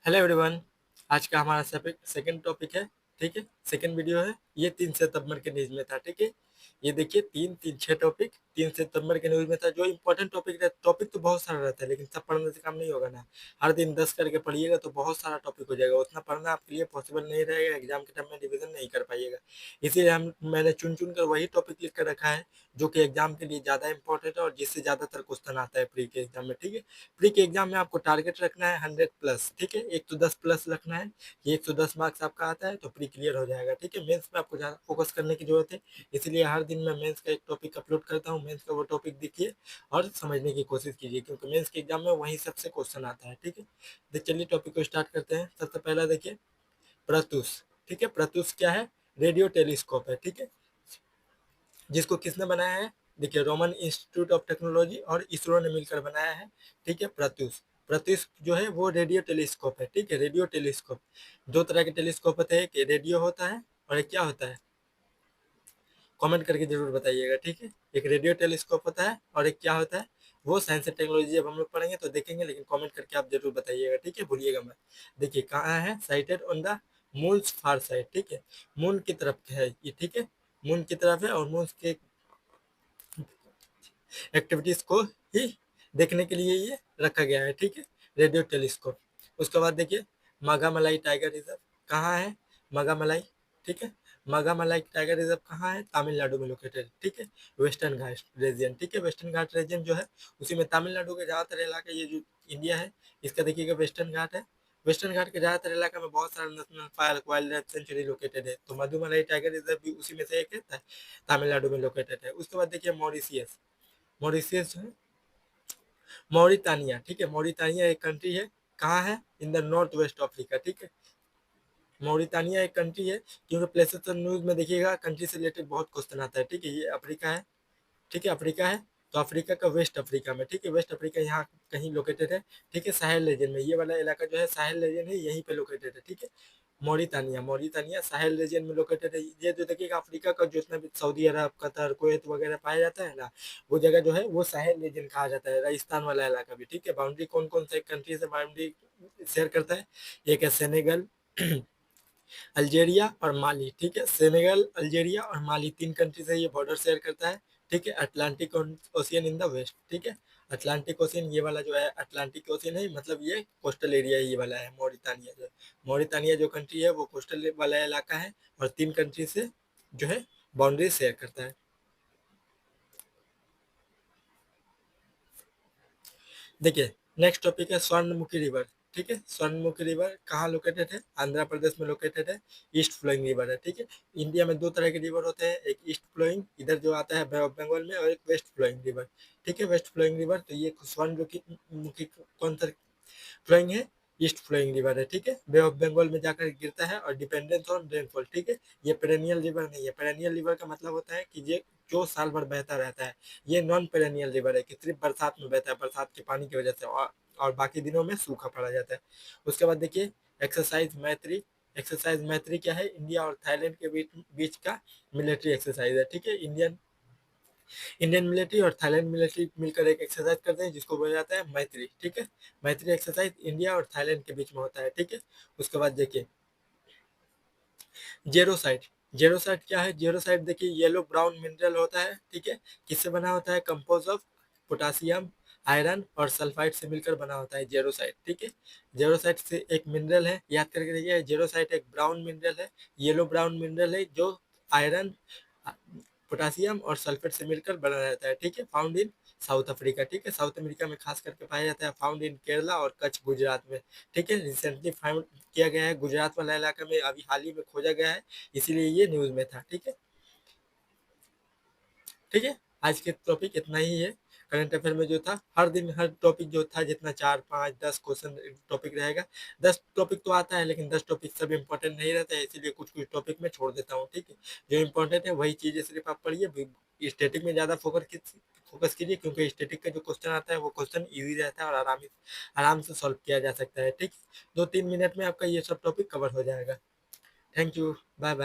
Hello everyone. आज का हमारा सेकंड टॉपिक है। ठीक है, सेकंड वीडियो है। ये 3 सितंबर के न्यूज में था। ठीक है, ये देखिए 3 3 6 टॉपिक 3 सितंबर के न्यूज में था। जो इम्पोर्टेंट टॉपिक रहता, टॉपिक तो बहुत सारा रहता है, लेकिन सब पढ़ने से काम नहीं होगा ना। हर दिन 10 करके पढ़िएगा तो बहुत सारा टॉपिक हो जाएगा। उतना पढ़ना आपके लिए पॉसिबल नहीं रहेगा, एग्जाम के टाइम में रिविजन नहीं कर पाइएगा। इसीलिए मैंने चुन चुन कर वही टॉपिक लिख कर रखा है जो कि एग्जाम के लिए ज़्यादा इंपॉर्टेंट है और जिससे ज़्यादातर क्वेश्चन आता है प्री के एग्जाम में। ठीक है, प्री के एग्जाम में आपको टारगेट रखना है 100+। ठीक है, 110+ रखना है। ये 110 मार्क्स आपका आता है तो प्री क्लियर हो जाएगा। ठीक है, मेंस में आपको ज़्यादा फोकस करने की जरूरत है। इसीलिए हर दिन मैं मेंस का एक टॉपिक अपलोड करता हूँ। मेंस का वो टॉपिक देखिए और समझने की कोशिश कीजिए, क्योंकि मेंस के एग्जाम में वहीं सबसे क्वेश्चन आता है। ठीक है, तो चलिए टॉपिक को स्टार्ट करते हैं। सबसे पहला देखिए प्रत्यूष। ठीक है, प्रत्यूष क्या है? रेडियो टेलीस्कोप है। ठीक है, जिसको किसने बनाया है? देखिए, रोमन इंस्टीट्यूट ऑफ टेक्नोलॉजी और इसरो ने मिलकर बनाया है। ठीक है, प्रत्यूष। प्रत्यूष जो है वो रेडियो टेलीस्कोप है। ठीक है, रेडियो टेलीस्कोप। दो तरह के टेलीस्कोप होते हैं, एक रेडियो होता है और एक क्या होता है, कमेंट करके जरूर बताइएगा। ठीक है, एक रेडियो टेलीस्कोप होता है और एक क्या होता है, वो साइंस एंड टेक्नोलॉजी जब हम लोग पढ़ेंगे तो देखेंगे, लेकिन कमेंट करके आप जरूर बताइएगा। ठीक है, भूलिएगा मत। देखिए कहाँ है, sited on the moon far side. ठीक है, मून की तरफ है ये। ठीक है, मून की तरफ है और मून के एक्टिविटीज को ही देखने के लिए ये रखा गया है। ठीक है, रेडियो टेलीस्कोप। उसके बाद देखिए मागामलाई टाइगर रिजर्व कहाँ है? मागामलाई। ठीक है, मागामलाई टाइगर रिजर्व कहाँ है? तमिलनाडु में लोकेटेड। ठीक है, वेस्टर्न घाट रीजन। ठीक है, वेस्टर्न घाट रीजन जो है उसी में तमिलनाडु के ज़्यादातर इलाके, ये जो इंडिया है इसका देखिएगा वेस्टर्न घाट है। वेस्टर्न घाट के ज़्यादातर इलाका में बहुत सारा national park, wild life sanctuary located है। तो मधुमलाई टाइगर रिजर्व भी उसी में से एक है, तमिलनाडु में लोकेटेड है। उसके बाद देखिए मॉरिशियस। मॉरिशियस जो है, मॉरिटानिया। ठीक है, मॉरिटानिया एक कंट्री है। कहाँ है? In the north west Africa. ठीक है, मॉरिटानिया एक कंट्री है। क्योंकि प्लेसेस न्यूज में देखिएगा कंट्री से रिलेटेड बहुत क्वेश्चन आता है। ठीक है, ये अफ्रीका है। ठीक है, अफ्रीका है तो अफ्रीका का वेस्ट अफ्रीका में। ठीक है, वेस्ट अफ्रीका यहाँ कहीं लोकेटेड है। ठीक है, साहेल रीजन में ये वाला इलाका जो है साहेल रीजन है, यहीं पे लोकेटेड है। ठीक है, मॉरिटानिया। मॉरिटानिया साहेल रीजन में लोकेटेड है। ये जो देखिएगा अफ्रीका का जितना भी सऊदी अरब, कतर, कुवैत वगैरह पाया जाता है ना, वो जगह जो है वो साहेल रीजन कहा जाता है, राजस्थान वाला इलाका भी। ठीक है, बाउंड्री कौन कौन से कंट्री से बाउंड्री शेयर करता है? एक है सेनेगल, अल्जेरिया और माली। ठीक है, सेनेगल, अल्जेरिया और माली 3 कंट्री से ये बॉर्डर शेयर करता है। ठीक है, Atlantic ocean in the west. ठीक है, अटलांटिक ओशियन ये वाला जो है अटलांटिक ओशियन है, मतलब ये कोस्टल एरिया ये वाला है। मॉरिटानिया जो है, मॉरिटानिया जो कंट्री है वो कोस्टल वाला इलाका है और 3 कंट्री से जो है बाउंड्री शेयर करता है। देखिए नेक्स्ट टॉपिक है स्वर्णमुखी रिवर। ठीक है, स्वर्णमुखी रिवर कहाँ लोकेटेड है? आंध्र प्रदेश में लोकेटेड है। ईस्ट फ्लोइंग रिवर है। ठीक है, इंडिया में 2 तरह के रिवर होते हैं, एक ईस्ट फ्लोइंग इधर जो आता है बे ऑफ बंगाल में, और एक वेस्ट फ्लोइंग रिवर। ठीक है, वेस्ट फ्लोइंग रिवर तो ये स्वर्णमुखी कौन सा फ्लोइंग है? ईस्ट फ्लोइंग रिवर है। ठीक है, बे ऑफ बंगाल में जाकर गिरता है और डिपेंडेंस ऑन रेनफॉल। ठीक है, ये पेरेनियल रिवर नहीं है। पेरेनियल रिवर का मतलब होता है कि ये जो साल भर बहता रहता है। ये नॉन पेरेनियल रिवर है कि सिर्फ बरसात में बहता है, बरसात के पानी की वजह से, और बाकी दिनों में सूखा पड़ा जाता है। उसके बाद देखिए एक्सरसाइज मैत्री। एक्सरसाइज मैत्री क्या है? इंडिया और थाईलैंड के बीच बीच का मिलिट्री एक्सरसाइज है। ठीक है, इंडियन मिलिट्री और थाईलैंड मिलिट्री मिलकर एक एक्सरसाइज करते हैं जिसको बोला जाता है मैत्री। ठीक है, मैत्री एक्सरसाइज इंडिया और थाईलैंड के बीच में होता है। ठीक है, उसके बाद देखिए जेरोसाइट। जेरोसाइट क्या है? जेरोसाइट देखिए येलो ब्राउन मिनरल होता है। ठीक है, किससे बना होता है? कंपोज ऑफ पोटासियम, आयरन और सल्फाइड से मिलकर बना होता है जेरोसाइट। ठीक है, जेरोसाइट से एक मिनरल है, याद करके रखिए, जेरोसाइट एक ब्राउन मिनरल है, येलो ब्राउन मिनरल है, जो आयरन, पोटासियम और सल्फेट से मिलकर बना रहता है। ठीक है, फाउंड इन साउथ अफ्रीका। ठीक है, साउथ अमेरिका में खास करके पाया जाता है। फाउंड इन केरला और कच्छ गुजरात में। ठीक है, रिसेंटली फाउंड किया गया है गुजरात वाला इलाका में, अभी हाल ही में खोजा गया है, इसीलिए ये न्यूज में था। ठीक है, ठीक है, आज के टॉपिक इतना ही है। करंट अफेयर में जो था हर दिन हर टॉपिक जो था जितना 4 5 10 क्वेश्चन टॉपिक रहेगा। 10 टॉपिक तो आता है, लेकिन 10 टॉपिक सब इंपॉर्टेंट नहीं रहता है, इसीलिए कुछ कुछ टॉपिक में छोड़ देता हूँ। ठीक है, जो इंपॉर्टेंट है वही चीजें सिर्फ आप पढ़िए। स्टेटिक में ज्यादा फोकस कीजिए, क्योंकि स्टेटिक का जो क्वेश्चन आता है वो क्वेश्चन इजी रहता है और आराम से सॉल्व किया जा सकता है। ठीक, 2 3 मिनट में आपका ये सब टॉपिक कवर हो जाएगा। Thank you, bye bye.